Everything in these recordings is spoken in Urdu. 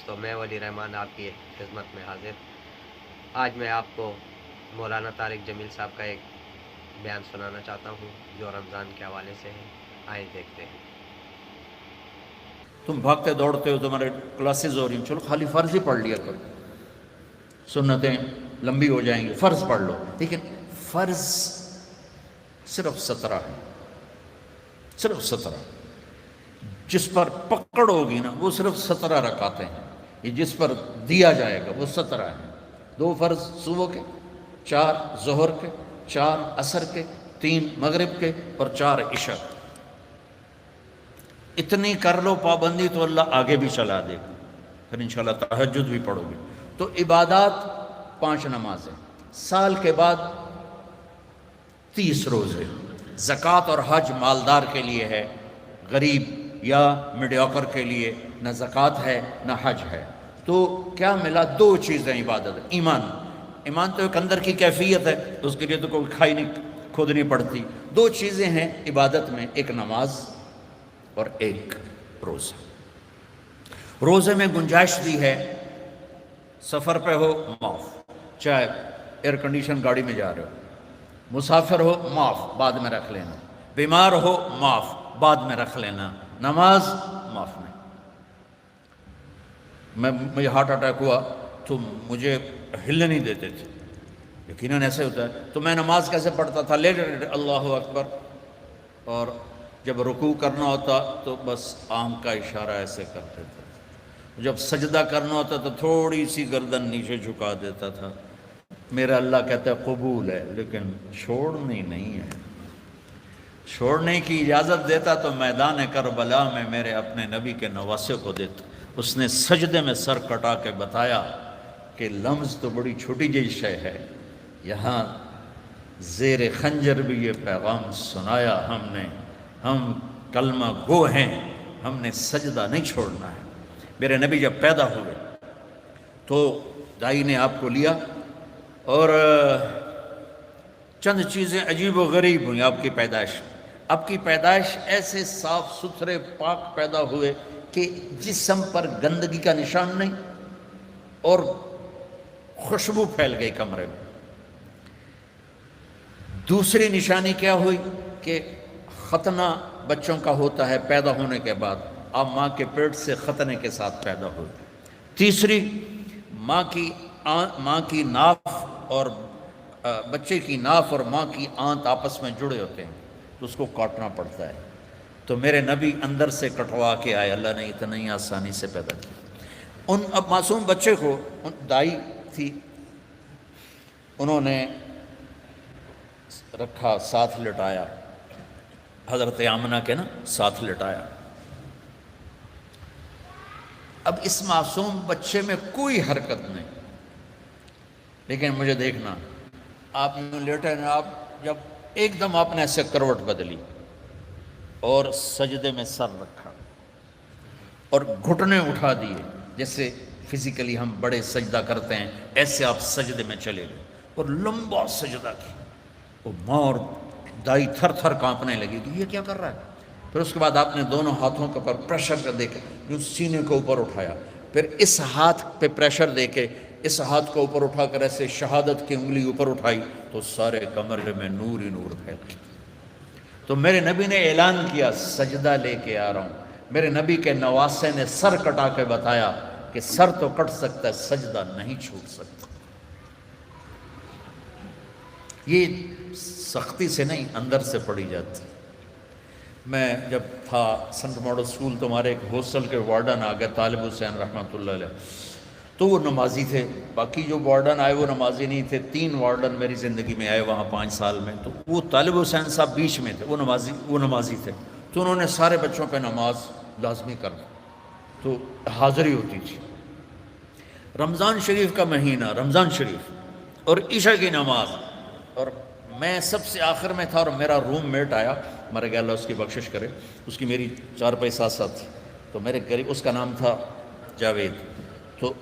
دوستوں، میں ولی رحمان آپ کی خدمت میں حاضر۔ آج میں آپ کو مولانا طارق جمیل صاحب کا ایک بیان سنانا چاہتا ہوں جو رمضان کے حوالے سے ہے۔ آئیں دیکھتے ہیں۔ تم بھاگتے دوڑتے ہو، تمہارے کلاسز ہو رہی ہیں، چلو خالی فرض ہی پڑھ لیا کرو، سنتیں لمبی ہو جائیں گی، فرض پڑھ لو۔ لیکن فرض صرف 17 ہے، صرف 17۔ جس پر پکڑ ہوگی نا وہ صرف 17 رکعتیں ہیں، یہ جس پر دیا جائے گا وہ 17 ہیں۔ 2 فرض صبح کے، 4 ظہر کے، 4 عصر کے، 3 مغرب کے اور 4 عشاء کے۔ اتنی کر لو پابندی تو اللہ آگے بھی چلا دے گا، پھر انشاءاللہ تہجد بھی پڑھو گے۔ تو عبادات 5 نمازیں، سال کے بعد 30 روزے۔ زکوٰۃ اور حج مالدار کے لیے ہے، غریب یا میڈیوکر کے لیے نہ زکوٰۃ ہے نہ حج ہے۔ تو کیا ملا؟ 2 چیزیں عبادت۔ ایمان تو ایک اندر کی کیفیت ہے، اس کے لیے تو کوئی کھائی نہیں کھودنی پڑتی۔ 2 چیزیں ہیں عبادت میں، ایک نماز اور ایک روزہ۔ روزے میں گنجائش دی ہے، سفر پہ ہو معاف، چاہے ایئر کنڈیشن گاڑی میں جا رہے ہو، مسافر ہو معاف، بعد میں رکھ لینا، بیمار ہو معاف، بعد میں رکھ لینا، نماز معاف نہیں۔ مجھے ہارٹ اٹیک ہوا تو مجھے ہلنے نہیں دیتے تھے، یقیناً ایسے ہوتا ہے، تو میں نماز کیسے پڑھتا تھا؟ لیٹ اللہ اکبر، اور جب رکوع کرنا ہوتا تو بس آنکھ کا اشارہ ایسے کرتے تھے، جب سجدہ کرنا ہوتا تو تھوڑی سی گردن نیچے جھکا دیتا تھا۔ میرا اللہ کہتا ہے قبول ہے، لیکن چھوڑنی نہیں ہے۔ چھوڑنے کی اجازت دیتا تو میدان کربلا میں میرے اپنے نبی کے نواسے کو دیتا۔ اس نے سجدے میں سر کٹا کے بتایا کہ لمز تو بڑی چھوٹی جی شے ہے، یہاں زیر خنجر بھی یہ پیغام سنایا ہم نے، ہم کلمہ گو ہیں، ہم نے سجدہ نہیں چھوڑنا ہے۔ میرے نبی جب پیدا ہوئے تو دائی نے آپ کو لیا، اور چند چیزیں عجیب و غریب ہوئیں آپ کی پیدائش۔ آپ کی پیدائش ایسے صاف ستھرے پاک پیدا ہوئے کہ جسم پر گندگی کا نشان نہیں، اور خوشبو پھیل گئی کمرے میں۔ دوسری نشانی کیا ہوئی کہ ختنہ بچوں کا ہوتا ہے پیدا ہونے کے بعد، آپ ماں کے پیٹ سے ختنے کے ساتھ پیدا ہوئے۔ تیسری، ماں کی ناف اور بچے کی ناف اور ماں کی آنت آپس میں جڑے ہوتے ہیں تو اس کو کاٹنا پڑتا ہے، تو میرے نبی اندر سے کٹوا کے آئے، اللہ نے اتنا ہی آسانی سے پیدا کیا۔ اب معصوم بچے کو دائی تھی، انہوں نے رکھا، ساتھ لٹایا، حضرت آمنہ کے ساتھ لٹایا۔ اب اس معصوم بچے میں کوئی حرکت نہیں، لیکن مجھے دیکھنا، آپ لیٹے نا، آپ جب ایک دم آپ نے ایسے کروٹ بدلی اور سجدے میں سر رکھا اور گھٹنے اٹھا دیے، جیسے فزیکلی ہم بڑے سجدہ کرتے ہیں ایسے آپ سجدے میں چلے گئے اور لمبا سجدہ کیا۔ وہ ماں اور دائی تھر تھر کانپنے لگی کہ یہ کیا کر رہا ہے۔ پھر اس کے بعد آپ نے دونوں ہاتھوں کے اوپر پریشر کر دے کے جو سینے کو اوپر اٹھایا، پھر اس ہاتھ پہ پریشر دے کے اس ہاتھ کو اوپر اٹھا کر ایسے شہادت کی انگلی اوپر اٹھائی تو سارے کمرے میں نور ہی نور پھیل گیا۔ تو میرے نبی نے اعلان کیا سجدہ لے کے آ رہا ہوں۔ میرے نبی کے نواسے نے سر کٹا کے بتایا کہ سر تو کٹ سکتا ہے، سجدہ نہیں چھوٹ سکتا۔ یہ سختی سے نہیں، اندر سے پڑھی جاتی۔ میں جب تھا سنٹ ماڈل سکول تو ہمارے ایک ہاسٹل کے وارڈن آ گئے، طالب حسین رحمۃ اللہ علیہ، تو وہ نمازی تھے، باقی جو وارڈن آئے وہ نمازی نہیں تھے۔ 3 وارڈن میری زندگی میں آئے وہاں 5 سال میں، تو وہ طالب حسین صاحب بیچ میں تھے، وہ نمازی تھے، تو انہوں نے سارے بچوں پہ نماز لازمی کر دی، تو حاضری ہوتی تھی۔ رمضان شریف کا مہینہ، رمضان شریف اور عشاء کی نماز، اور میں سب سے آخر میں تھا، اور میرا روم میٹ آیا، مر گیا اللہ اس کی بخشش کرے، اس کی میری 4 پائی ساتھ تھی، تو میرے قریب، اس کا نام تھا جاوید، تو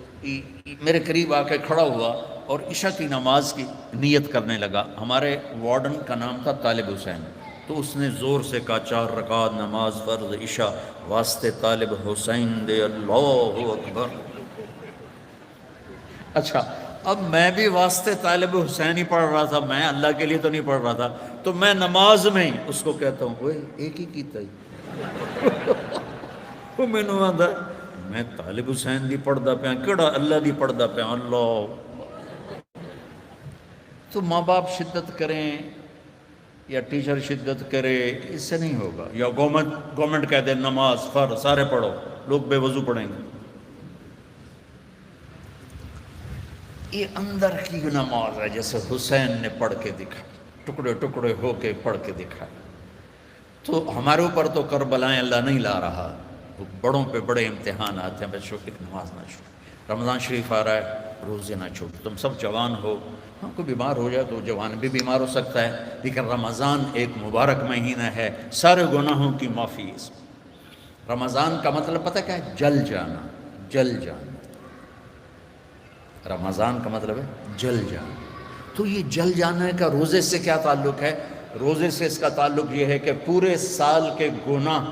میرے قریب آ کے کھڑا ہوا اور عشاء کی نماز کی نیت کرنے لگا۔ ہمارے وارڈن کا نام تھا طالب حسین، تو اس نے زور سے کہا 4 رکعت نماز فرض عشاء واسطے طالب حسین دے، اللہ اکبر۔ اچھا، اب میں بھی واسطے طالب حسین ہی پڑھ رہا تھا، میں اللہ کے لیے تو نہیں پڑھ رہا تھا، تو میں نماز میں اس کو کہتا ہوں اوے ایک ہی کیتا ہی وہ مینوں آندا میں طالب حسین دی پڑھدا پیا، کیڑا اللہ دی پڑھدا پیا، اللہ۔ تو ماں باپ شدت کریں یا ٹیچر شدت کرے، اس سے نہیں ہوگا، یا گورنمنٹ کہہ دے نماز فرض سارے پڑھو، لوگ بے وضو پڑھیں گے۔ یہ اندر کی نماز ہے، جیسے حسین نے پڑھ کے دکھا، ٹکڑے ٹکڑے ہو کے پڑھ کے دکھا۔ تو ہمارے اوپر تو کربلائیں اللہ نہیں لا رہا، بڑوں پہ بڑے امتحانات ہیں، بچوں ایک نماز نہ چھوڑو، رمضان شریف آ رہا ہے روزے نہ چھوڑو، تم سب جوان ہو، ہاں کوئی بیمار ہو جائے تو جوان بھی بیمار ہو سکتا ہے، لیکن رمضان ایک مبارک مہینہ ہے، سارے گناہوں کی معافی ہے۔ رمضان کا مطلب پتہ کیا ہے؟ جل جانا، جل جانا۔ رمضان کا مطلب ہے جل جانا۔ تو یہ جل جانے کا روزے سے کیا تعلق ہے؟ روزے سے اس کا تعلق یہ ہے کہ پورے سال کے گناہ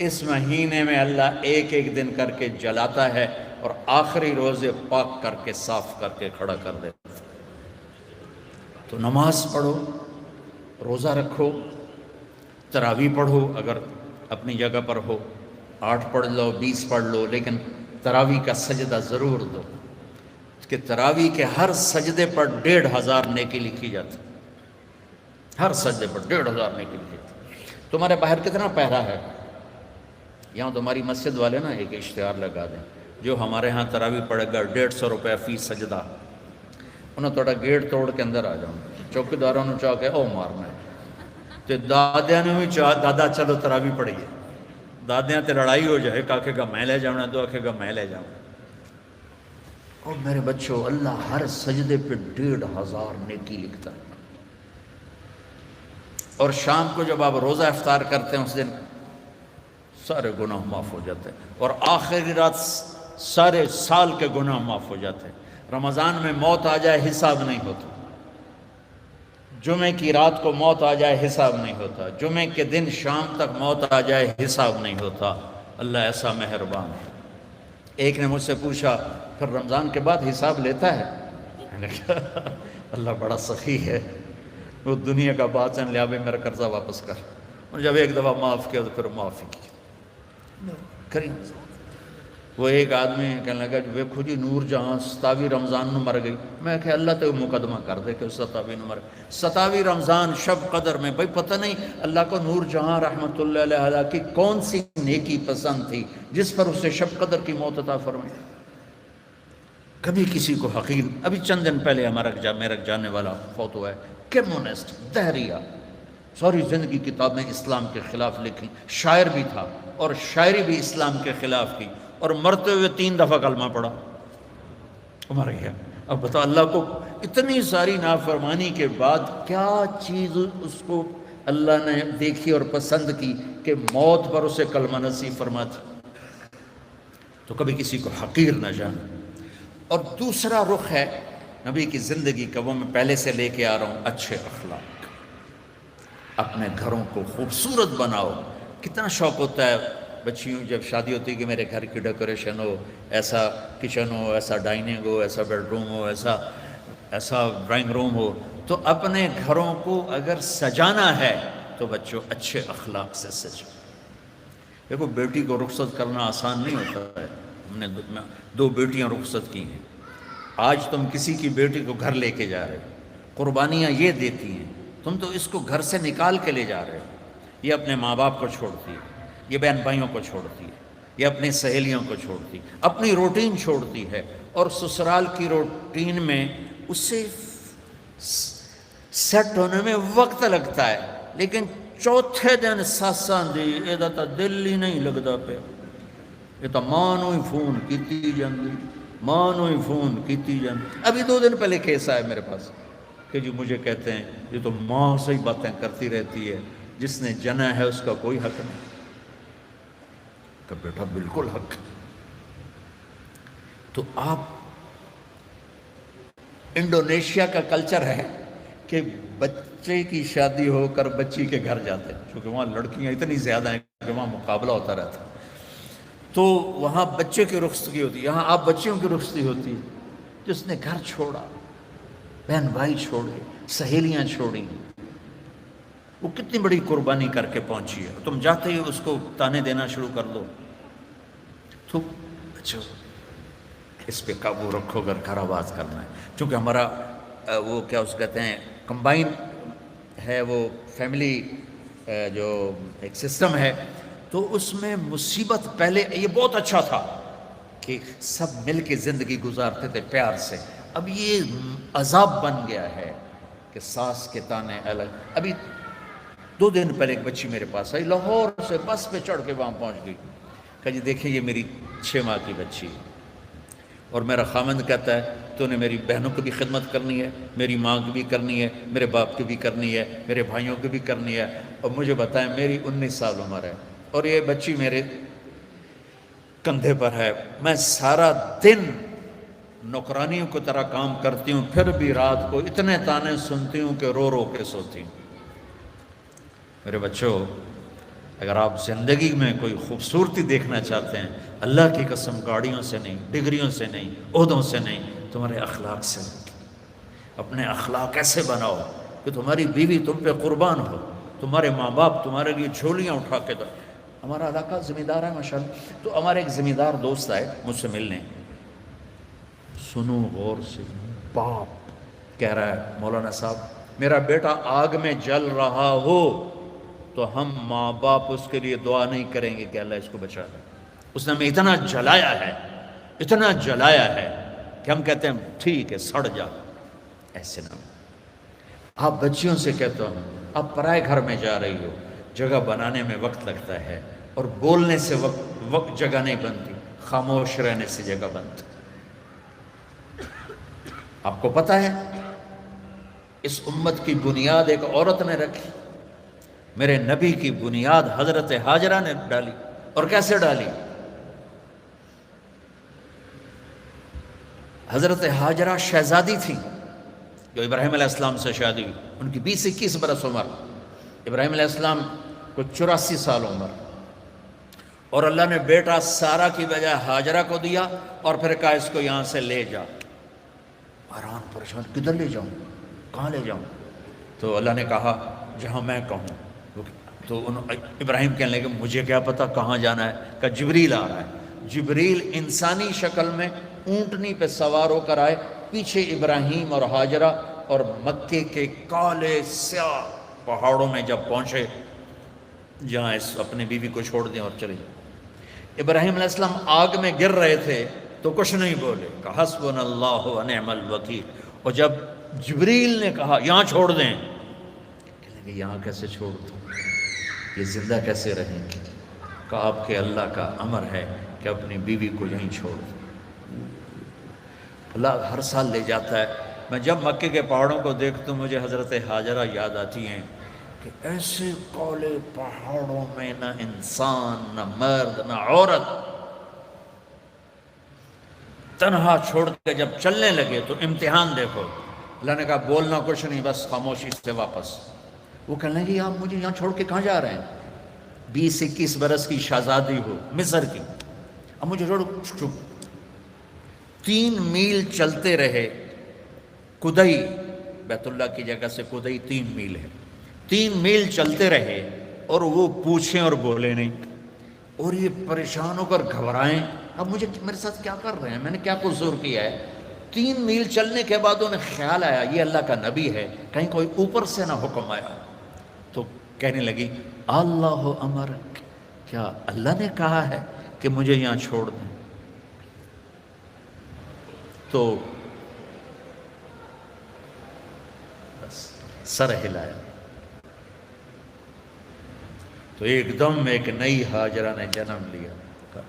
اس مہینے میں اللہ ایک ایک دن کر کے جلاتا ہے اور آخری روزے پاک کر کے صاف کر کے کھڑا کر دیتا ہے۔ تو نماز پڑھو، روزہ رکھو، تراویح پڑھو، اگر اپنی جگہ پر ہو 8 پڑھ لو 20 پڑھ لو، لیکن تراویح کا سجدہ ضرور دو، کہ تراویح کے ہر سجدے پر 1500 نیکی لکھی جاتی، ہر سجدے پر 1500 نیکی لکھی جاتی۔ تمہارے باہر کتنا پہرا ہے؟ یہاں تمہاری مسجد والے نا ایک اشتہار لگا دیں، جو ہمارے ہاں تراویح پڑھے گا 150 روپے فی سجدہ، انہوں تھوڑا گیٹ توڑ کے اندر آ جاؤں، چوکیداروں نے چاہ کے او مارنا ہے، تو دادیاں نے بھی چاہ دادا چلو تراویح پڑھیے، دادیاں تے لڑائی ہو جائے، کاکے گا میں لے جاؤں، دو آکھے گا میں لے جاؤں۔ اور میرے بچوں، اللہ ہر سجدے پہ 1500 نیکی لکھتا ہے، اور شام کو جب آپ روزہ افطار کرتے ہیں اس دن سارے گناہ معاف ہو جاتے ہیں، اور آخری رات سارے سال کے گناہ معاف ہو جاتے ہیں۔ رمضان میں موت آ جائے حساب نہیں ہوتا، جمعے کی رات کو موت آ جائے حساب نہیں ہوتا، جمعے کے دن شام تک موت آ جائے حساب نہیں ہوتا۔ اللہ ایسا مہربان ہے۔ ایک نے مجھ سے پوچھا پھر رمضان کے بعد حساب لیتا ہے؟ میں نے کہا اللہ بڑا سخی ہے، وہ دنیا کا بادشاہ لیا بھائی میرا قرضہ واپس کر، اور جب ایک دفعہ معاف کیا تو پھر معافی کی کریں۔ وہ ایک آدمی کہنے لگا ویکھو جی نور جہاں 27 رمضان نو مر گئی، میں کہ اللہ تو مقدمہ کر دے کہ 27 نو مر گئی، 27 رمضان شب قدر میں، بھائی پتہ نہیں اللہ کو نور جہاں رحمت اللہ علیہ کی کون سی نیکی پسند تھی جس پر اسے شب قدر کی موت عطا فرمائی۔ کبھی کسی کو حقیر، ابھی چند دن پہلے میرا جاننے والا فوت ہوا ہے، کمیونسٹ، دہریہ، ساری زندگی کتابیں اسلام کے خلاف لکھی، شاعر بھی تھا اور شاعری بھی اسلام کے خلاف کی، اور مرتے ہوئے 3 دفعہ کلمہ پڑھا، مر گیا۔ اب بتا اللہ کو اتنی ساری نافرمانی کے بعد کیا چیز اس کو اللہ نے دیکھی اور پسند کی کہ موت پر اسے کلمہ نصیب فرماتی۔ تو کبھی کسی کو حقیر نہ جانا۔ اور دوسرا رخ ہے نبی کی زندگی کا، وہ میں پہلے سے لے کے آ رہا ہوں، اچھے اخلاق۔ اپنے گھروں کو خوبصورت بناؤ۔ کتنا شوق ہوتا ہے بچیوں جب شادی ہوتی ہے کہ میرے گھر کی ڈیکوریشن ہو، ایسا کچن ہو، ایسا ڈائننگ ہو، ایسا بیڈ روم ہو، ایسا ڈرائنگ روم ہو۔ تو اپنے گھروں کو اگر سجانا ہے تو بچوں اچھے اخلاق سے سجاؤ۔ دیکھو بیٹی کو رخصت کرنا آسان نہیں ہوتا ہے، ہم نے 2 بیٹیاں رخصت کی ہیں، آج تم کسی کی بیٹی کو گھر لے کے جا رہے ہو، قربانیاں یہ دیتی ہیں، تم تو اس کو گھر سے نکال کے لے جا رہے ہو۔ یہ اپنے ماں باپ کو چھوڑتی ہے، یہ بہن بھائیوں کو چھوڑتی ہے، یہ اپنی سہیلیوں کو چھوڑتی ہے، اپنی روٹین چھوڑتی ہے، اور سسرال کی روٹین میں اسے سیٹ ہونے میں وقت لگتا ہے، لیکن چوتھے دن ساساں دی یہ تا دل ہی نہیں لگتا پہ، یہ تو ماں نو ہی فون کیتی جاندی، ماں نو ہی فون کیتی جاندی۔ ابھی 2 دن پہلے کیس آیا میرے پاس کہ جی مجھے کہتے ہیں یہ تو ماں سے ہی باتیں کرتی رہتی ہے، جس نے جنا ہے اس کا کوئی حق نہیں۔ کہ بیٹا بالکل حق۔ تو آپ انڈونیشیا کا کلچر ہے کہ بچے کی شادی ہو کر بچی کے گھر جاتے ہیں، کیونکہ وہاں لڑکیاں اتنی زیادہ ہیں کہ وہاں مقابلہ ہوتا رہتا ہے، تو وہاں بچے کی رخصتی ہوتی ہے، یہاں آپ بچیوں کی رخصتی ہوتی ہے۔ جس نے گھر چھوڑا، بہن بھائی چھوڑے، سہیلیاں چھوڑی، وہ کتنی بڑی قربانی کر کے پہنچی ہے، تم جاتے ہی اس کو تانے دینا شروع کر دو تو اچھا اس پہ قابو رکھو اگر گھر آباد کرنا ہے. چونکہ ہمارا وہ کیا اس کہتے ہیں کمبائن ہے، وہ فیملی جو ایک سسٹم ہے، تو اس میں مصیبت پہلے یہ بہت اچھا تھا کہ سب مل کے زندگی گزارتے تھے پیار سے. اب یہ عذاب بن گیا ہے کہ ساس کے تانے الگ. ابھی 2 دن پہلے ایک بچی میرے پاس آئی، لاہور سے بس پہ چڑھ کے وہاں پہنچ گئی. کہا جی دیکھیں یہ میری 6 ماہ کی بچی ہے، اور میرا خامند کہتا ہے تو نے میری بہنوں کی بھی خدمت کرنی ہے، میری ماں کی بھی کرنی ہے، میرے باپ کی بھی کرنی ہے، میرے بھائیوں کی بھی کرنی ہے. اور مجھے بتائیں میری 19 سال عمر ہے اور یہ بچی میرے کندھے پر ہے. میں سارا دن نوکرانیوں کی طرح کام کرتی ہوں، پھر بھی رات کو اتنے تانے سنتی ہوں کہ رو رو کے سوتی ہوں. میرے بچوں، اگر آپ زندگی میں کوئی خوبصورتی دیکھنا چاہتے ہیں، اللہ کی قسم گاڑیوں سے نہیں، ڈگریوں سے نہیں، عہدوں سے نہیں، تمہارے اخلاق سے. اپنے اخلاق ایسے بناؤ کہ تمہاری بیوی تم پہ قربان ہو، تمہارے ماں باپ تمہارے لیے جھولیاں اٹھا کے دو. ہمارا علاقہ زمیندار ہے ماشاءاللہ، تو ہمارے ایک زمیندار دوست آئے مجھ سے ملنے. سنو غور سے، باپ کہہ رہا ہے مولانا صاحب میرا بیٹا آگ میں جل رہا ہو تو ہم ماں باپ اس کے لیے دعا نہیں کریں گے کہ اللہ اس کو بچا دے. اس نے ہمیں اتنا جلایا ہے، اتنا جلایا ہے کہ ہم کہتے ہیں ٹھیک ہے سڑ جا. ایسے نہ آپ بچیوں سے کہتے ہو آپ پرائے گھر میں جا رہی ہو، جگہ بنانے میں وقت لگتا ہے اور بولنے سے وقت جگہ نہیں بنتی، خاموش رہنے سے جگہ بنتی. آپ کو پتہ ہے اس امت کی بنیاد ایک عورت نے رکھی، میرے نبی کی بنیاد حضرت ہاجرہ نے ڈالی. اور کیسے ڈالی؟ حضرت ہاجرہ شہزادی تھی جو ابراہیم علیہ السلام سے شادی ہوئی، ان کی 20-21 برس عمر، ابراہیم علیہ السلام کو 84 سال عمر. اور اللہ نے بیٹا سارا کی بجائے ہاجرہ کو دیا اور پھر کہا اس کو یہاں سے لے جا. حیران پریشان کدھر لے جاؤں، کہاں لے جاؤں؟ تو اللہ نے کہا جہاں میں کہوں. تو ابراہیم کہنے لگے مجھے کیا پتا کہاں جانا ہے؟ کہ جبریل آ رہا ہے. جبریل انسانی شکل میں اونٹنی پہ سوار ہو کر آئے، پیچھے ابراہیم اور ہاجرہ، اور مکے کے کالے سیاہ پہاڑوں میں جب پہنچے جہاں اس اپنی بیوی کو چھوڑ دیں اور چلے جائیں. ابراہیم علیہ السلام آگ میں گر رہے تھے تو کچھ نہیں بولے، کہ حسبنا اللہ و نعم الوکیل. اور جب جبریل نے کہا یہاں چھوڑ دیں، کہنے لگے یہاں کیسے چھوڑ دوں، یہ زندہ کیسے رہیں گے؟ کہ آپ کے اللہ کا امر ہے کہ اپنی بیوی کو یہیں چھوڑ دیں. اللہ ہر سال لے جاتا ہے. میں جب مکے کے پہاڑوں کو دیکھتا ہوں مجھے حضرت ہاجرہ یاد آتی ہیں کہ ایسے کالے پہاڑوں میں نہ انسان، نہ مرد، نہ عورت، تنہا چھوڑ کے جب چلنے لگے تو امتحان دیکھو. اللہ نے کہا بولنا کچھ نہیں، بس خاموشی سے واپس. وہ کہنے لگے آپ مجھے یہاں چھوڑ کے کہاں جا رہے ہیں؟ 20-21 برس کی شہزادی ہو مصر کی، اب مجھے چھوڑ. 3 میل چلتے رہے. کدئی بیت اللہ کی جگہ سے کدئی 3 میل ہے. 3 میل چلتے رہے اور وہ پوچھیں اور بولے نہیں. اور یہ پریشان ہو کر گھبرائیں اب مجھے میرے ساتھ کیا کر رہے ہیں، میں نے کیا قصور کیا ہے. 3 میل چلنے کے بعد انہیں خیال آیا یہ اللہ کا نبی ہے، کہیں کوئی اوپر سے نہ حکم آیا. تو کہنے لگی اللہ امر، کیا اللہ نے کہا ہے کہ مجھے یہاں چھوڑ دیں؟ تو بس سر ہلایا. تو ایک دم ایک نئی ہاجرہ نے جنم لیا.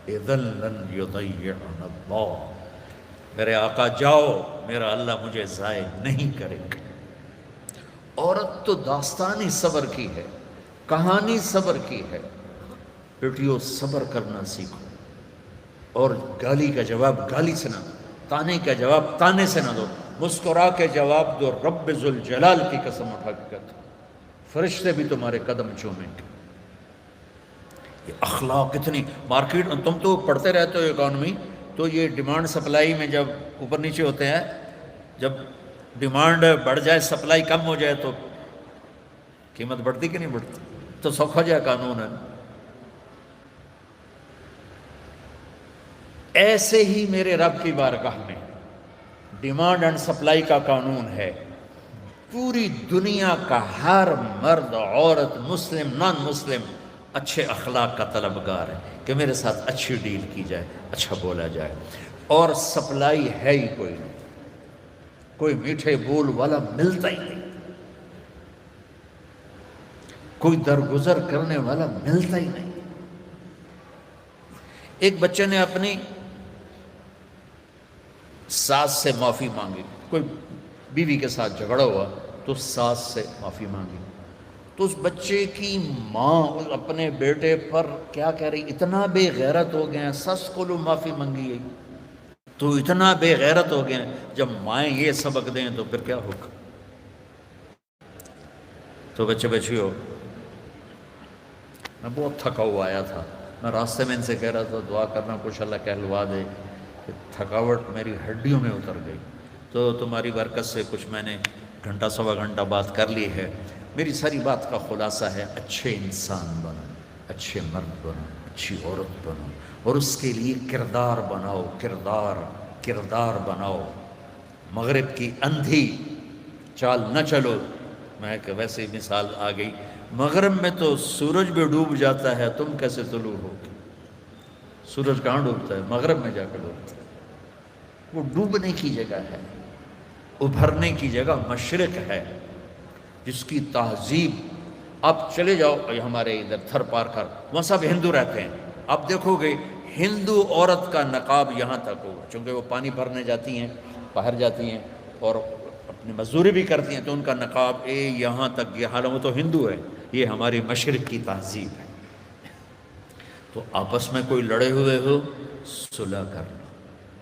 اذن لن یضیعنا اللہ، میرے آقا جاؤ، میرا اللہ مجھے ضائع نہیں کرے گا. عورت تو داستانی صبر کی ہے، کہانی صبر کی ہے. بیٹیوں صبر کرنا سیکھو، اور گالی کا جواب گالی سے نہ دو، تانے کا جواب تانے سے نہ دو. مسکرا کے جواب دو، رب ذوالجلال کی قسم اٹھا کے کہتے فرشتے بھی تمہارے قدم چومیں گے. یہ اخلاق اتنی مارکیٹ، تم تو پڑھتے رہتے ہو اکانومی، تو یہ ڈیمانڈ سپلائی میں جب اوپر نیچے ہوتے ہیں، جب ڈیمانڈ بڑھ جائے سپلائی کم ہو جائے تو قیمت بڑھتی کہ نہیں بڑھتی؟ تو سوکھا جائے قانون ہے۔ ایسے ہی میرے رب کی بارگاہ میں ڈیمانڈ اینڈ سپلائی کا قانون ہے۔ پوری دنیا کا ہر مرد، عورت، مسلم، نان مسلم اچھے اخلاق کا طلبگار ہے کہ میرے ساتھ اچھی ڈیل کی جائے، اچھا بولا جائے۔ اور سپلائی ہے ہی کوئی نہیں، کوئی میٹھے بول والا ملتا ہی نہیں، کوئی درگزر کرنے والا ملتا ہی نہیں۔ ایک بچے نے اپنی ساس سے معافی مانگی، کوئی بیوی کے ساتھ جھگڑا ہوا تو ساس سے معافی مانگی، تو اس بچے کی ماں اپنے بیٹے پر کیا کہہ رہی، اتنا بے غیرت ہو گئے ہیں، سس کو لو معافی مانگی ہے تو اتنا بے غیرت ہو گئے ہیں۔ جب مائیں یہ سبق دیں تو پھر کیا ہوگا؟ تو بچے بچیوں، میں بہت تھکا ہوا آیا تھا، میں راستے میں ان سے کہہ رہا تھا دعا کرنا کچھ اللہ کہلوا دے، کہ تھکاوٹ میری ہڈیوں میں اتر گئی۔ تو تمہاری برکت سے کچھ میں نے گھنٹہ سوا گھنٹہ بات کر لی ہے۔ میری ساری بات کا خلاصہ ہے، اچھے انسان بنو، اچھے مرد بنو، اچھی عورت بنو، اور اس کے لیے کردار بناؤ، کردار بناؤ۔ مغرب کی اندھی چال نہ چلو۔ میں کہ ویسے ہی مثال آ گئی، مغرب میں تو سورج بھی ڈوب جاتا ہے، تم کیسے طلوع ہوگے؟ سورج کہاں ڈوبتا ہے؟ مغرب میں جا کے ڈوبتا ہے۔ وہ ڈوبنے کی جگہ ہے، ابھرنے کی جگہ مشرق ہے، جس کی تہذیب، آپ چلے جاؤ ہمارے ادھر تھر پار کر، وہاں سب ہندو رہتے ہیں، آپ دیکھو گے ہندو عورت کا نقاب یہاں تک ہوگا، چونکہ وہ پانی بھرنے جاتی ہیں، باہر جاتی ہیں اور اپنی مزدوری بھی کرتی ہیں، تو ان کا نقاب یہاں تک، یہ حالانکہ وہ تو ہندو ہے، یہ ہماری مشرق کی تہذیب ہے۔ تو آپس میں کوئی لڑے ہوئے ہو، صلح کر لو،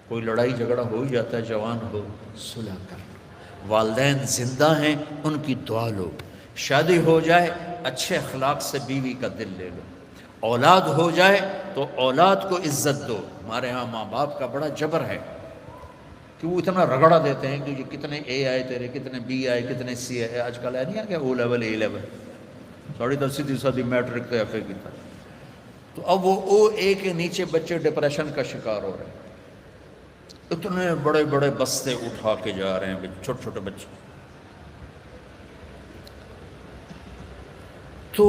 کوئی لڑائی جھگڑا ہو ہی جاتا ہے، جوان ہو، صلح کر لو۔ والدین زندہ ہیں، ان کی دعا لو۔ شادی ہو جائے، اچھے اخلاق سے بیوی کا دل لے لو۔ اولاد ہو جائے تو اولاد کو عزت دو۔ ہمارے ہاں ماں باپ کا بڑا جبر ہے کہ وہ اتنا رگڑا دیتے ہیں کہ یہ کتنے اے آئے تیرے، کتنے بی آئے، کتنے سی آئے۔ آج کل ہے نہیں کہ او لیول اے لیول، 10.5 میٹرک تو ایف اے کی تھا، تو اب وہ او اے کے نیچے بچے ڈپریشن کا شکار ہو رہے ہیں۔ اتنے بڑے بڑے بستے اٹھا کے جا رہے ہیں چھوٹے چھوٹے بچے۔ تو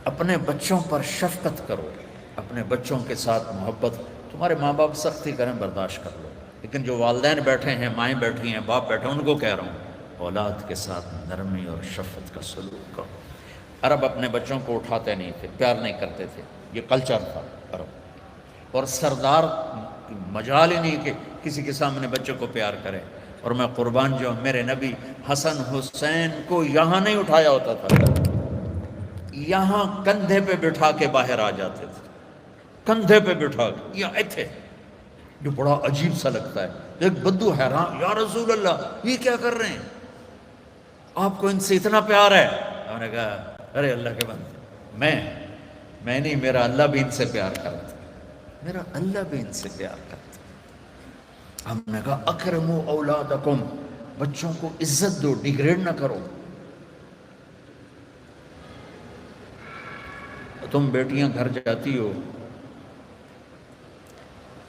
اپنے بچوں پر شفقت کرو، اپنے بچوں کے ساتھ محبت۔ تمہارے ماں باپ سختی کریں، برداشت کر لو، لیکن جو والدین بیٹھے ہیں، مائیں بیٹھی ہیں، باپ بیٹھے ہیں، ان کو کہہ رہا ہوں اولاد کے ساتھ نرمی اور شفقت کا سلوک کرو۔ عرب اپنے بچوں کو اٹھاتے نہیں تھے، پیار نہیں کرتے تھے، یہ کلچر تھا عرب۔ اور سردار مجال ہی نہیں کہ کسی کے سامنے بچے کو پیار کرے۔ اور میں قربان جو میرے نبی حسن حسین کو یہاں نہیں اٹھایا ہوتا تھا، یہاں کندھے پہ بٹھا کے باہر آ جاتے تھے، کندھے پہ بٹھا کے یہاں تھے، جو بڑا عجیب سا لگتا ہے۔ ایک بدو حیران، یا رسول اللہ یہ کیا کر رہے ہیں، آپ کو ان سے اتنا پیار ہے؟ انہوں نے کہا ارے اللہ کے بندے، میں نہیں، میرا اللہ بھی ان سے پیار کرتا، میرا اللہ بھی ان سے پیار کرتا۔ ہم نے کہا اکرموا اولادکم، بچوں کو عزت دو، ڈیگریڈ نہ کرو۔ تم بیٹیاں گھر جاتی ہو،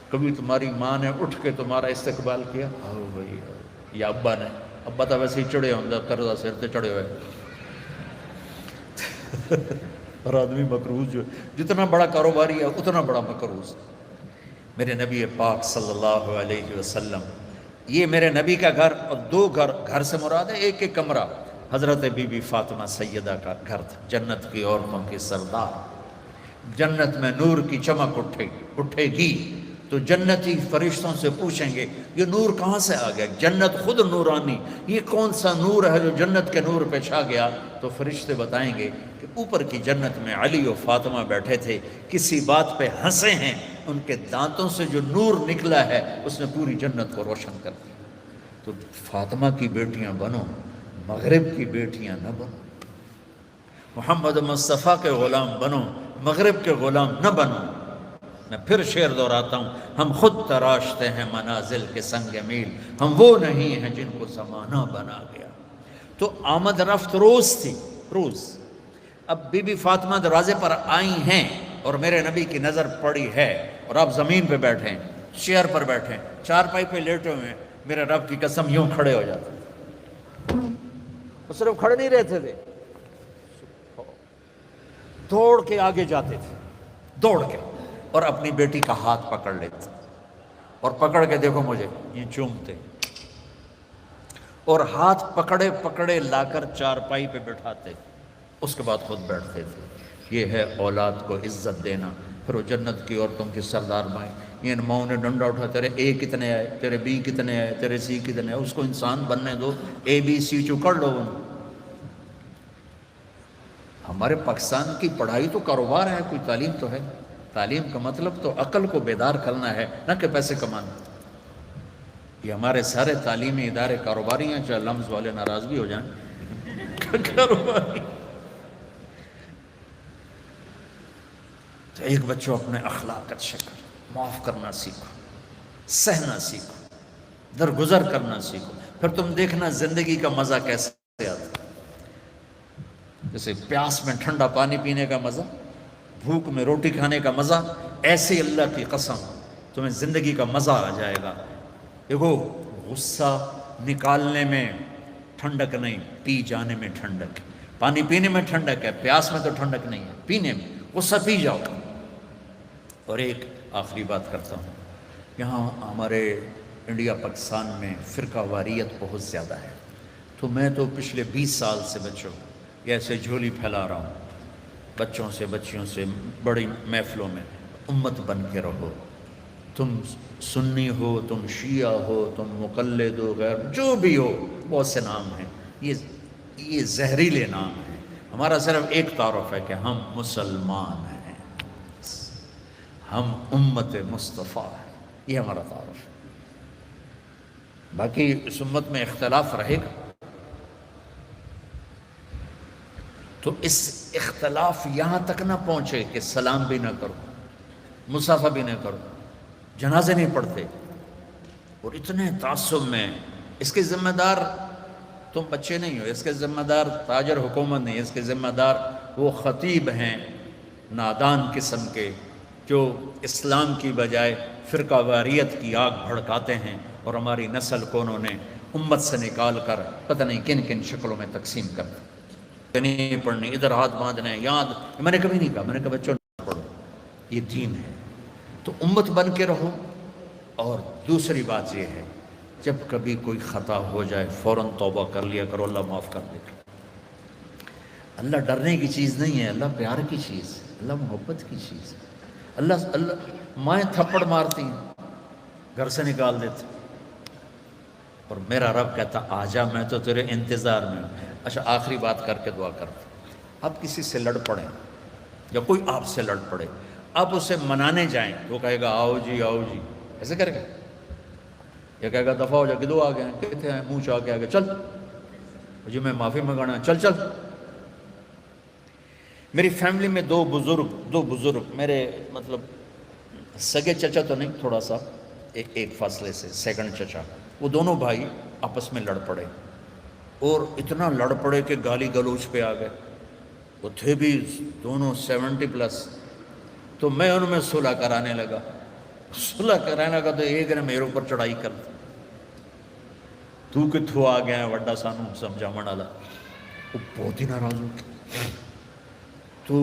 کبھی تمہاری ماں نے اٹھ کے تمہارا استقبال کیا؟ آؤ بھائی، یا ابا نے؟ ابا تو ویسے ہی چڑھے ہوں، قرضہ سر تے چڑھے ہوئے، اور آدمی مقروض جو جتنا بڑا کاروباری ہے اتنا بڑا مقروض۔ میرے نبی پاک صلی اللہ علیہ وسلم، یہ میرے نبی کا گھر، اور دو گھر سے مراد ہے ایک ایک کمرہ، حضرت بی بی فاطمہ سیدہ کا گھر تھا، جنت کی عورتوں کی سردار۔ جنت میں نور کی چمک اٹھے گی تو جنتی فرشتوں سے پوچھیں گے یہ نور کہاں سے آ گیا؟ جنت خود نورانی، یہ کون سا نور ہے جو جنت کے نور پہ چھا گیا؟ تو فرشتے بتائیں گے کہ اوپر کی جنت میں علی و فاطمہ بیٹھے تھے، کسی بات پہ ہنسے ہیں، ان کے دانتوں سے جو نور نکلا ہے اس نے پوری جنت کو روشن کر دیا۔ تو فاطمہ کی بیٹیاں بنو، مغرب کی بیٹیاں نہ بنو، محمد مصطفیٰ کے غلام بنو، مغرب کے غلام نہ بنو۔ میں پھر شعر دہراتا ہوں، ہم خود تراشتے ہیں منازل کے سنگ میل، ہم وہ نہیں ہیں جن کو زمانہ بنا گیا۔ تو آمد رفت روز تھی، روز۔ اب بی بی فاطمہ دروازے پر آئی ہیں اور میرے نبی کی نظر پڑی ہے، اور آپ زمین پہ بیٹھے ہیں، چیئر پر بیٹھے ہیں، چارپائی پہ لیٹے ہوئے ہیں، میرے رب کی قسم یوں کھڑے ہو جاتے، وہ صرف کھڑے نہیں رہتے تھے، دوڑ کے آگے جاتے تھے، دوڑ کے، اور اپنی بیٹی کا ہاتھ پکڑ لیتے، اور پکڑ کے دیکھو مجھے یہ چومتے، اور ہاتھ پکڑے پکڑے لا کر چارپائی پہ بٹھاتے، اس کے بعد خود بیٹھتے تھے۔ یہ ہے اولاد کو عزت دینا۔ پھر وہ جنت کی عورتوں کی سردار مائیں، ان ماؤں نے ڈنڈا اٹھا، تیرے اے کتنے آئے، تیرے بی کتنے آئے، تیرے سی کتنے آئے، اس کو انسان بننے دو، اے بی سی چکڑ لو ان۔ ہمارے پاکستان کی پڑھائی تو کاروبار ہے، کوئی تعلیم تو ہے؟ تعلیم کا مطلب تو عقل کو بیدار کرنا ہے، نہ کہ پیسے کمانا۔ یہ ہمارے سارے تعلیمی ادارے کاروباری ہیں، چاہے لمز والے ناراض بھی ہو جائیں، کاروباری۔ تو ایک بچوں اپنے اخلاق اچھے کر، معاف کرنا سیکھو، سہنا سیکھو، درگزر کرنا سیکھو، پھر تم دیکھنا زندگی کا مزہ کیسے آتا ہے۔ جیسے پیاس میں ٹھنڈا پانی پینے کا مزہ، بھوک میں روٹی کھانے کا مزہ، ایسے اللہ کی قسم تمہیں زندگی کا مزہ آ جائے گا۔ دیکھو غصہ نکالنے میں ٹھنڈک نہیں، پی جانے میں ٹھنڈک ہے۔ پانی پینے میں ٹھنڈک ہے، پیاس میں تو ٹھنڈک نہیں ہے، پینے میں غصہ پی جاؤ۔ اور ایک آخری بات کرتا ہوں، یہاں ہمارے انڈیا پاکستان میں فرقہ واریت بہت زیادہ ہے، تو میں تو پچھلے 20 سال سے بچوں یہ ایسے جھولی پھیلا رہا ہوں بچوں سے، بچیوں سے، بڑی محفلوں میں، امت بن کے رہو۔ تم سنی ہو، تم شیعہ ہو، تم مقلد ہو، غیر جو بھی ہو، بہت سے نام ہیں، یہ زہریلے نام ہیں۔ ہمارا صرف ایک تعارف ہے کہ ہم مسلمان ہیں، ہم امت مصطفیٰ ہیں، یہ ہمارا تعارف ہے۔ باقی اس امت میں اختلاف رہے گا، تو اس اختلاف یہاں تک نہ پہنچے کہ سلام بھی نہ کرو، مصافحہ بھی نہ کرو، جنازے نہیں پڑھتے، اور اتنے تعصب میں۔ اس کے ذمہ دار تم بچے نہیں ہو، اس کے ذمہ دار تاجر حکومت نہیں، اس کے ذمہ دار وہ خطیب ہیں نادان قسم کے، جو اسلام کی بجائے فرقہ واریت کی آگ بھڑکاتے ہیں، اور ہماری نسل کو انہوں نے امت سے نکال کر پتہ نہیں کن کن شکلوں میں تقسیم کر دیا۔ نہیں پڑھنی، ادھر ہاتھ باندھنے، یاد، میں نے کبھی نہیں کہا، میں نے کہا بچوں نہ پڑھو، یہ دین ہے۔ تو امت بن کے رہو۔ اور دوسری بات یہ ہے، جب کبھی کوئی خطا ہو جائے فوراً توبہ کر لیا کرو، اللہ معاف کر دے گا۔ اللہ ڈرنے کی چیز نہیں ہے، اللہ پیار کی چیز ہے، اللہ محبت کی چیز ہے۔ اللہ مائیں تھپڑ مارتی ہیں، گھر سے نکال دیتے، اور میرا رب کہتا آجا، میں تو تیرے انتظار میں ہوں۔ اچھا آخری بات کر کے دعا کرتے، آپ کسی سے لڑ پڑیں یا کوئی آپ سے لڑ پڑے، آپ اسے منانے جائیں، وہ کہے گا آؤ جی آؤ جی، ایسے کرے گا؟ یا کہے گا دفعہ ہو جا، کدو آ گئے ہیں، کہتے ہیں منہ چاہ کے آ گئے، چل مجھے میں معافی منگانا ہے، چل چل۔ میری فیملی میں دو بزرگ میرے مطلب سگے چچا تو نہیں، تھوڑا سا ایک فاصلے سے سیکنڈ چچا، وہ دونوں بھائی آپس میں لڑ پڑے، اور اتنا لڑ پڑے کہ گالی گلوچ پہ آ گئے۔ وہ تھے بھی دونوں 70+، تو میں ان میں صلح کرانے لگا، تو ایک نے میرے اوپر چڑھائی کر دی، تو کتھوں آ گیا ہے وڈا سانو سمجھا منالا۔ وہ بہت ہی ناراض ہو گیا، تو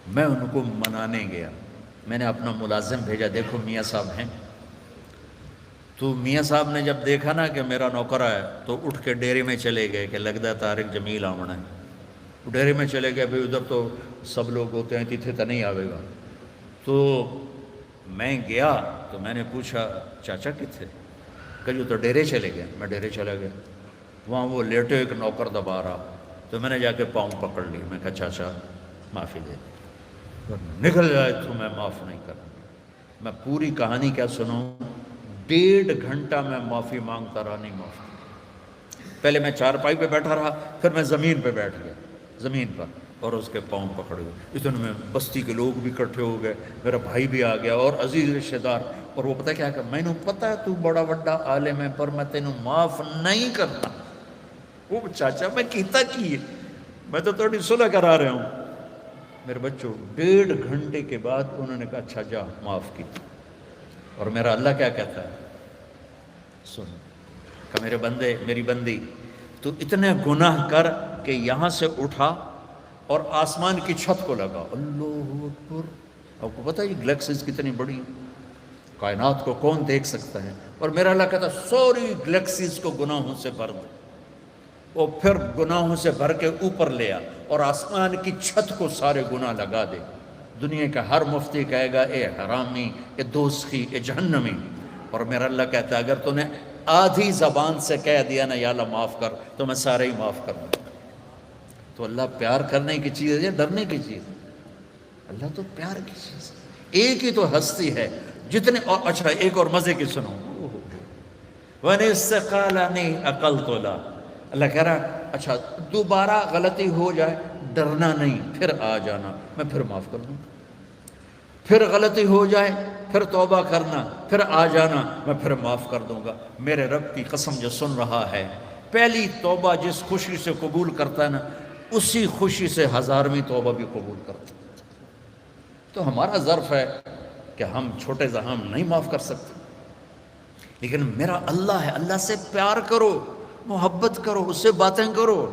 میں ان کو منانے گیا، میں نے اپنا ملازم بھیجا، دیکھو میاں صاحب ہیں۔ تو میاں صاحب نے جب دیکھا نا کہ میرا نوکر ہے، تو اٹھ کے ڈیرے میں چلے گئے کہ لگتا ہے طارق جمیل آونا ہے۔ ڈیرے میں چلے گئے، بھئی ادھر تو سب لوگ ہوتے ہیں، تیتھے تو نہیں آوے گا۔ تو میں گیا تو میں نے پوچھا چاچا کتھے؟ کہ جو تو ڈیرے چلے گئے۔ میں ڈیرے چلا گیا، وہاں وہ لیٹے ایک نوکر دبا رہا، تو میں نے جا کے پاؤں پکڑ لی، میں کہا چاچا معافی دے دے، نکل جائے تو میں معاف نہیں کروں۔ میں پوری کہانی کیا سنوں، 1.5 گھنٹہ میں معافی مانگتا رہا، نہیں معاف۔ پہلے میں چارپائی پہ بیٹھا رہا، پھر میں زمین پہ بیٹھ گیا، زمین پر، اور اس کے پاؤں پکڑے ہوئے. اتنے میں بستی کے لوگ بھی اکٹھے ہو گئے, میرا بھائی بھی آ گیا اور عزیز رشتہ دار. اور وہ پتہ کیا کہ میں نے پتہ ہے تو بڑا بڑا عالم ہے پر میں تینوں معاف نہیں کرنا. وہ چاچا میں کیتا کی ہے, میں تو تھوڑی صلح کرا رہا ہوں. میرے بچوں 1.5 گھنٹے کے بعد انہوں نے کہا اچھا جا معاف کی. اور میرا اللہ کیا کہتا ہے, سن کہ میرے بندے میری بندی تو اتنے گناہ کر کہ یہاں سے اٹھا اور آسمان کی چھت کو لگا. اللہ اکبر. آپ کو پتہ ہے یہ گلیکسیز کتنی بڑی ہیں, کائنات کو کون دیکھ سکتا ہے. اور میرا اللہ کہتا ہے سوری گلیکسیز کو گناہوں سے بھر دے. وہ پھر گناہوں سے بھر کے اوپر لیا اور آسمان کی چھت کو سارے گناہ لگا دے. دنیا کا ہر مفتی کہے گا اے حرامی, اے دوزخی, اے جہنمی. اور میرا اللہ کہتا ہے اگر تو نے آدھی زبان سے کہہ دیا نا یا اللہ معاف کر, تو میں سارے ہی معاف کر دوں. تو اللہ پیار کرنے کی چیز ہے یا ڈرنے کی چیز ہے؟ اللہ تو پیار کی چیز ہے. ایک ہی تو ہستی ہے جتنے. اور اچھا ایک اور مزے کی سنو, وَنِسْتَقَالَنِي أَقَلْتُ لَا. اللہ کہہ رہا اچھا دوبارہ غلطی ہو جائے ڈرنا نہیں, پھر آ جانا میں پھر معاف کر دوں. پھر غلطی ہو جائے پھر توبہ کرنا, پھر آ جانا میں پھر معاف کر دوں گا. میرے رب کی قسم جو سن رہا ہے, پہلی توبہ جس خوشی سے قبول کرتا ہے نا, اسی خوشی سے 1000ویں توبہ بھی قبول کرتا ہے. تو ہمارا ظرف ہے کہ ہم چھوٹے زحام نہیں معاف کر سکتے, لیکن میرا اللہ ہے. اللہ سے پیار کرو, محبت کرو, اس سے باتیں کرو,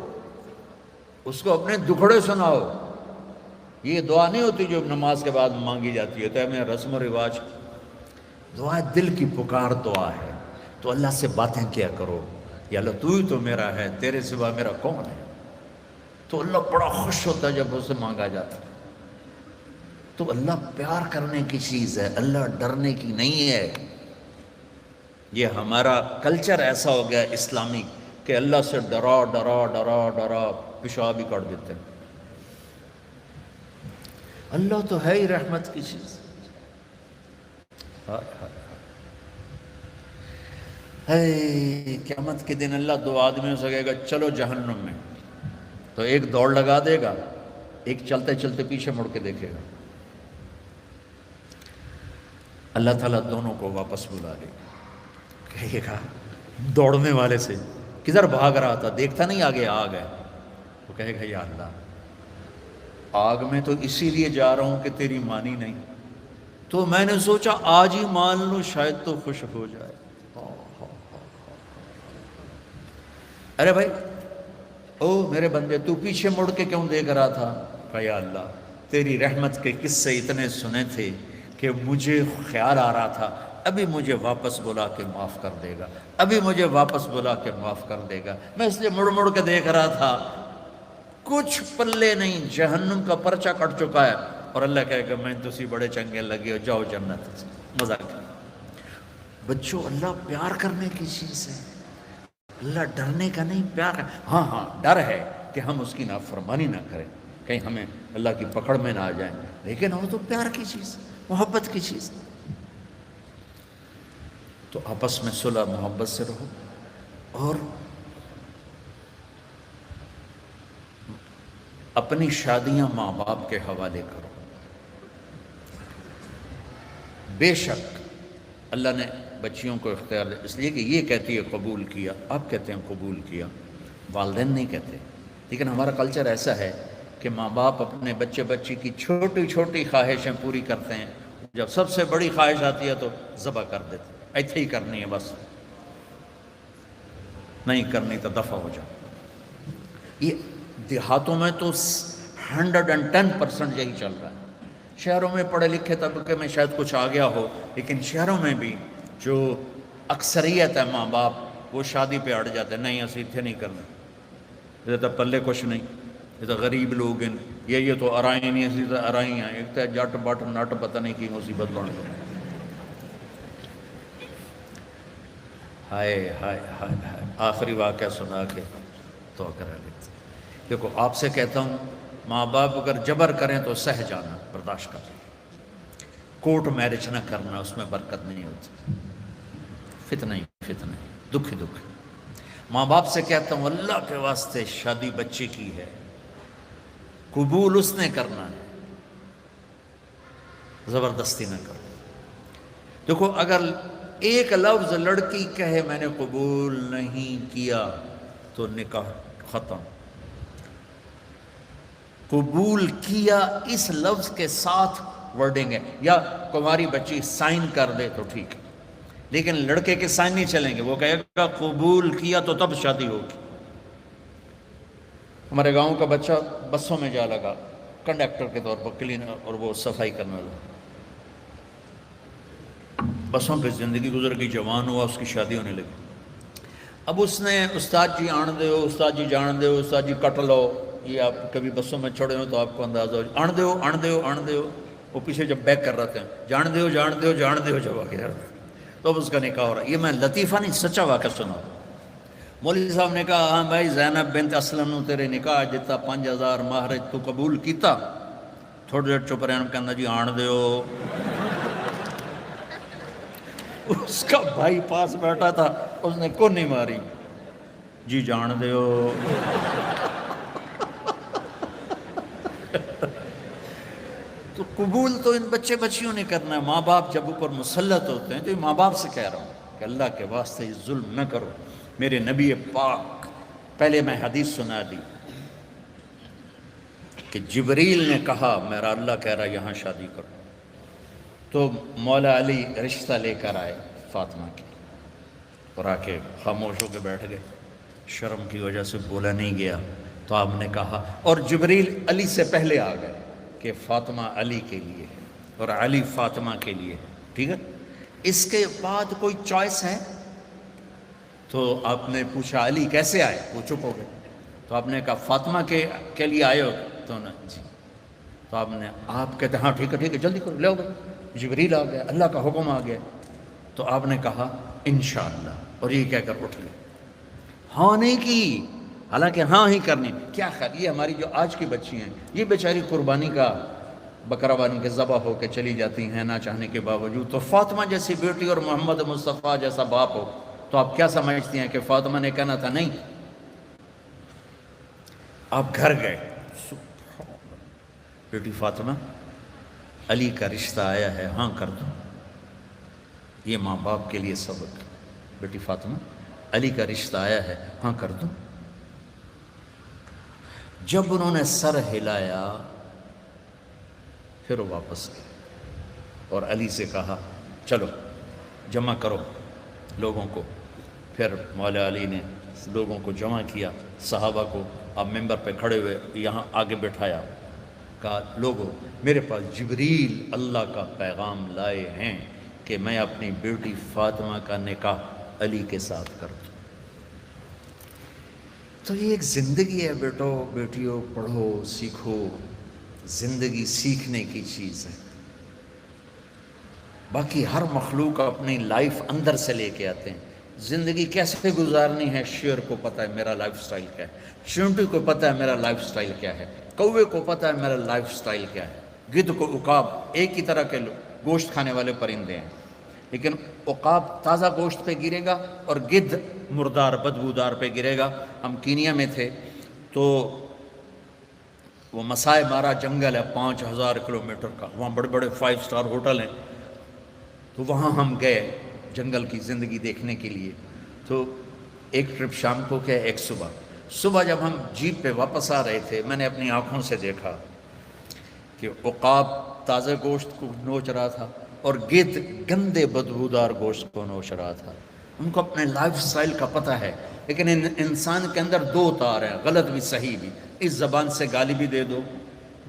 اس کو اپنے دکھڑے سناؤ. یہ دعا نہیں ہوتی جو نماز کے بعد مانگی جاتی ہے, تو میں رسم و رواج. دعا دل کی پکار دعا ہے. تو اللہ سے باتیں کیا کرو, یا اللہ تو ہی تو میرا ہے, تیرے سوا میرا کون ہے. تو اللہ بڑا خوش ہوتا ہے جب اسے مانگا جاتا ہے. تو اللہ پیار کرنے کی چیز ہے, اللہ ڈرنے کی نہیں ہے. یہ ہمارا کلچر ایسا ہو گیا اسلامی کہ اللہ سے ڈرا ڈرا ڈرا ڈرا پیشاب ہی کر دیتے ہیں. اللہ تو ہے ہی رحمت کی چیز. قیامت کے دن اللہ 2 آدمیوں سے کہے گا چلو جہنم میں, تو ایک دوڑ لگا دے گا, ایک چلتے چلتے پیچھے مڑ کے دیکھے گا. اللہ تعالیٰ دونوں کو واپس بلا لے گا, کہے گا دوڑنے والے سے کدھر بھاگ رہا تھا, دیکھتا نہیں آگے آگ ہے. وہ کہے گا یا اللہ آگ میں تو اسی لیے جا رہا ہوں کہ تیری مانی نہیں, تو میں نے سوچا آج ہی مان لوں شاید تو خوش ہو جائے. ارے بھائی او میرے بندے تو پیچھے مڑ کے کیوں دیکھ رہا تھا؟ کہ یا اللہ تیری رحمت کے قصے اتنے سنے تھے کہ مجھے خیال آ رہا تھا ابھی مجھے واپس بلا کے معاف کر دے گا, ابھی مجھے واپس بلا کے معاف کر دے گا. میں اس لیے مڑ مڑ کے دیکھ رہا تھا, کچھ پلے نہیں, جہنم کا پرچہ کٹ چکا ہے. اور اللہ کہے گا میں تسی بڑے چنگے لگے ہو, جاؤ جنت. مزہ کیا بچوں, اللہ پیار کرنے کی چیز ہے, اللہ ڈرنے کا نہیں, پیار کا. ہاں ہاں ڈر ہے کہ ہم اس کی نافرمانی نہ کریں, کہیں ہمیں اللہ کی پکڑ میں نہ آ جائیں, لیکن وہ تو پیار کی چیز, محبت کی چیز. تو آپس میں صلح محبت سے رہو اور اپنی شادیاں ماں باپ کے حوالے کرو. بے شک اللہ نے بچیوں کو اختیار دیا, اس لیے کہ یہ کہتی ہے قبول کیا, آپ کہتے ہیں قبول کیا, والدین نہیں کہتے. لیکن ہمارا کلچر ایسا ہے کہ ماں باپ اپنے بچے بچی کی چھوٹی چھوٹی خواہشیں پوری کرتے ہیں, جب سب سے بڑی خواہش آتی ہے تو ذبح کر دیتے, ایسے ہی کرنی ہے بس, نہیں کرنی تو دفع ہو جاؤ. یہ دیہاتوں میں تو 110% یہی چل رہا ہے. شہروں میں پڑھے لکھے طبقے میں شاید کچھ آ گیا ہو, لیکن شہروں میں بھی جو اکثریت ہے ماں باپ وہ شادی پہ اڑ جاتے ہیں, نہیں اسی اتنے نہیں کرنا, یہ تو پلے کچھ نہیں, یہ تو غریب لوگ ہیں, یہ تو ارائی نہیں, اسی تو ارائی ہیں, ایک تو جٹ بٹ نٹ پتہ نہیں کی مصیبت بن گئی. ہائے ہائے ہائے ہائے, آخری واقعہ سنا کے تو کرا لیتے. دیکھو آپ سے کہتا ہوں, ماں باپ اگر جبر کریں تو سہ جانا, برداشت کرنا. کورٹ میرج نہ کرنا, اس میں برکت نہیں ہوتی, فتنہ ہی فتنہ, دکھ ہی دکھ. ماں باپ سے کہتا ہوں اللہ کے واسطے شادی بچے کی ہے, قبول اس نے کرنا ہے، زبردستی نہ کرو۔ دیکھو اگر ایک لفظ لڑکی کہے میں نے قبول نہیں کیا تو نکاح ختم۔ قبول کیا اس لفظ کے ساتھ ورڈنگ ہے، یا تمہاری بچی سائن کر دے تو ٹھیک ہے، لیکن لڑکے کے سائن نہیں چلیں گے، وہ کہے گا قبول کیا تو تب شادی ہوگی۔ ہمارے گاؤں کا بچہ بسوں میں جا لگا کنڈکٹر کے طور پر، کلینر اور وہ صفائی کرنے والا، بسوں پہ زندگی گزر گئی، جوان ہوا، اس کی شادی ہونے لگی۔ اب اس نے استاد جی آن دیو، استاد جی جان دیو، استاد جی کٹ لو، یہ آپ کبھی بسوں میں چھوڑے ہو تو آپ کو اندازہ ہو، آن دیو آن دیو آن دیو، وہ پیچھے جب بیک کر رہے تھے جان دیو جان دیو جان دیو، جب آ گیا تو اب اس کا نکاح ہو رہا ہے۔ یہ میں لطیفہ نہیں، سچا واقعہ سنا۔ مولوی صاحب نے کہا ہاں بھائی زینب بنت اسلم نو تیرے نکاح جتا 5000 مہر تو قبول کیتا؟ تھوڑی دیر چپ رہن کہنا جی آن دیو۔ اس کا بھائی پاس بیٹھا تھا، اس نے کون نہیں ماری، جی جان دیو۔ تو قبول تو ان بچے بچیوں نے کرنا ہے، ماں باپ جب اوپر مسلط ہوتے ہیں تو یہ ماں باپ سے کہہ رہا ہوں کہ اللہ کے واسطے یہ ظلم نہ کرو۔ میرے نبی پاک، پہلے میں حدیث سنا دی کہ جبریل نے کہا میرا اللہ کہہ رہا یہاں شادی کرو، تو مولا علی رشتہ لے کر آئے فاطمہ کی، اور آ کے خاموش ہو کے بیٹھ گئے، شرم کی وجہ سے بولا نہیں گیا۔ تو آپ نے کہا، اور جبریل علی سے پہلے آ گئے کہ فاطمہ علی کے لیے اور علی فاطمہ کے لیے، ٹھیک ہے۔ اس کے بعد کوئی چوائس ہے؟ تو آپ نے پوچھا علی کیسے آئے؟ وہ چپ ہو گئے۔ تو آپ نے کہا فاطمہ کے لیے آئے ہو؟ تو نے جی۔ تو آپ کہتے ہاں ٹھیک ہے جلدی کرو، لے گئے، جبریل آ گیا، اللہ کا حکم آ گیا۔ تو آپ نے کہا انشاءاللہ، اور یہ کہہ کر اٹھ گئے، ہاں نہیں کی، حالانکہ ہاں ہی کرنی۔ کیا خیال، یہ ہماری جو آج کی بچی ہیں، یہ بیچاری قربانی کا بکرا بانی کے ذبح ہو کے چلی جاتی ہیں نہ چاہنے کے باوجود، تو فاطمہ جیسی بیٹی اور محمد مصطفیٰ جیسا باپ ہو تو آپ کیا سمجھتی ہیں کہ فاطمہ نے کہنا تھا نہیں؟ آپ گھر گئے، بیٹی فاطمہ علی کا رشتہ آیا ہے، ہاں کر دو۔ یہ ماں باپ کے لیے سبق، بیٹی فاطمہ علی کا رشتہ آیا ہے، ہاں کر دو۔ جب انہوں نے سر ہلایا پھر وہ واپس گئے اور علی سے کہا چلو جمع کرو لوگوں کو۔ پھر مولا علی نے لوگوں کو جمع کیا، صحابہ کو اب ممبر پہ کھڑے ہوئے یہاں آگے بٹھایا، کہا لوگوں میرے پاس جبریل اللہ کا پیغام لائے ہیں کہ میں اپنی بیٹی فاطمہ کا نکاح علی کے ساتھ کر دوں۔ تو یہ ایک زندگی ہے بیٹو بیٹیوں، پڑھو سیکھو، زندگی سیکھنے کی چیز ہے۔ باقی ہر مخلوق اپنی لائف اندر سے لے کے آتے ہیں، زندگی کیسے گزارنی ہے شیر کو پتہ ہے میرا لائف سٹائل کیا ہے، چونٹی کو پتہ ہے میرا لائف سٹائل کیا ہے، کوے کو پتہ ہے میرا لائف سٹائل کیا ہے، گدھ کو عقاب ایک ہی طرح کے گوشت کھانے والے پرندے ہیں، لیکن عقاب تازہ گوشت پہ گرے گا اور گدھ مردار بدبودار پہ گرے گا۔ ہم کینیا میں تھے تو وہ مسائے مارا جنگل ہے 5000 کلومیٹر کا، وہاں بڑے بڑے 5 سٹار ہوٹل ہیں، تو وہاں ہم گئے جنگل کی زندگی دیکھنے کے لیے۔ تو ایک ٹرپ شام کو کیا ایک صبح جب ہم جیپ پہ واپس آ رہے تھے، میں نے اپنی آنکھوں سے دیکھا کہ عقاب تازہ گوشت کو نوچ رہا تھا اور گدھ گندے بدبودار گوشت کو نوچ رہا تھا۔ ان کو اپنے لائف سٹائل کا پتہ ہے، لیکن انسان کے اندر دو تار ہیں، غلط بھی صحیح بھی۔ اس زبان سے گالی بھی دے دو،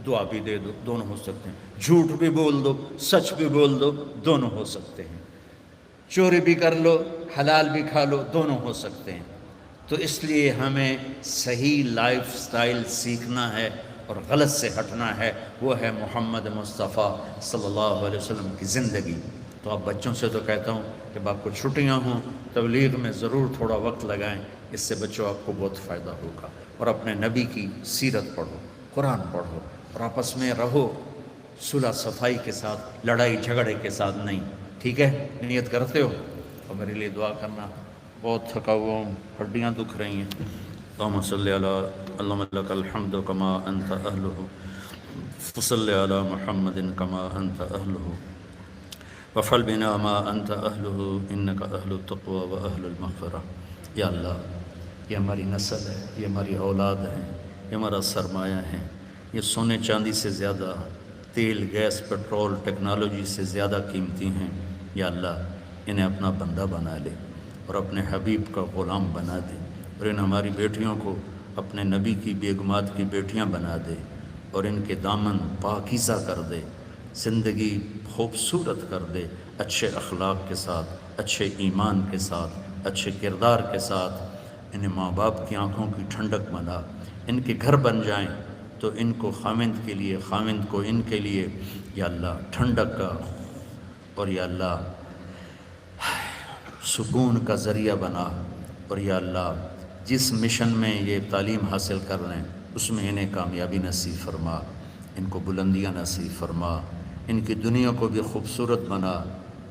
دعا بھی دے دو، دونوں ہو سکتے ہیں۔ جھوٹ بھی بول دو، سچ بھی بول دو، دونوں ہو سکتے ہیں۔ چوری بھی کر لو، حلال بھی کھا لو، دونوں ہو سکتے ہیں۔ تو اس لیے ہمیں صحیح لائف سٹائل سیکھنا ہے اور غلط سے ہٹنا ہے، وہ ہے محمد مصطفیٰ صلی اللہ علیہ وسلم کی زندگی۔ تو اب بچوں سے تو کہتا ہوں کہ آپ کو چھٹیاں ہوں تبلیغ میں ضرور تھوڑا وقت لگائیں، اس سے بچوں آپ کو بہت فائدہ ہوگا، اور اپنے نبی کی سیرت پڑھو، قرآن پڑھو، اور آپس میں رہو صلح صفائی کے ساتھ، لڑائی جھگڑے کے ساتھ نہیں، ٹھیک ہے؟ نیت کرتے ہو؟ اور میرے لیے دعا کرنا، بہت تھکا ہوا ہوں، ہڈیاں دکھ رہی ہیں۔ اللهم صل على اللهم لك الحمد كما أنت أهله فصل على محمد كما أنت أهله وفعل بنا ما أنت أهله إنك أهل التقوى وأهل المغفرة. یا اللہ، یہ ہماری نسل ہے، یہ ہماری اولاد ہے، یہ ہمارا سرمایہ ہے، یہ سونے چاندی سے زیادہ، تیل گیس پیٹرول ٹیکنالوجی سے زیادہ قیمتی ہیں. یا اللہ، انہیں اپنا بندہ بنا لے اور اپنے حبیب کا غلام بنا دے، اور ان ہماری بیٹیوں کو اپنے نبی کی بیگمات کی بیٹیاں بنا دے، اور ان کے دامن پاکیزہ کر دے، زندگی خوبصورت کر دے، اچھے اخلاق کے ساتھ، اچھے ایمان کے ساتھ، اچھے کردار کے ساتھ. انہیں ماں باپ کی آنکھوں کی ٹھنڈک بنا، ان کے گھر بن جائیں تو ان کو خاوند کے لیے، خاوند کو ان کے لیے یا اللہ ٹھنڈک کا اور یا اللہ سکون کا ذریعہ بنا. اور یا اللہ جس مشن میں یہ تعلیم حاصل کر رہے ہیں اس میں انہیں کامیابی نصیب فرما، ان کو بلندیاں نصیب فرما، ان کی دنیا کو بھی خوبصورت بنا،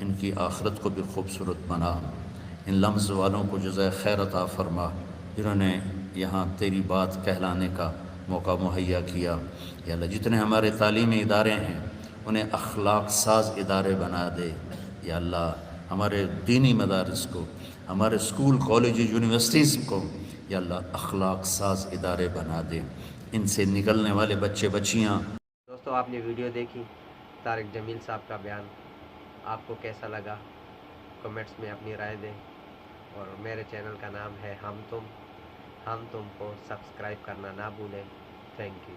ان کی آخرت کو بھی خوبصورت بنا. ان لمز والوں کو جزائے خیر عطا فرما جنہوں نے یہاں تیری بات کہلانے کا موقع مہیا کیا. یا اللہ جتنے ہمارے تعلیمی ادارے ہیں انہیں اخلاق ساز ادارے بنا دے. یا اللہ ہمارے دینی مدارس کو، ہمارے اسکول کالج یونیورسٹیز کو یا اللہ اخلاق ساز ادارے بنا دے. ان سے نکلنے والے بچے بچیاں. دوستو آپ نے ویڈیو دیکھی طارق جمیل صاحب کا بیان، آپ کو کیسا لگا کمنٹس میں اپنی رائے دیں. اور میرے چینل کا نام ہے ہم تم کو سبسکرائب کرنا نہ بھولیں. Thank you.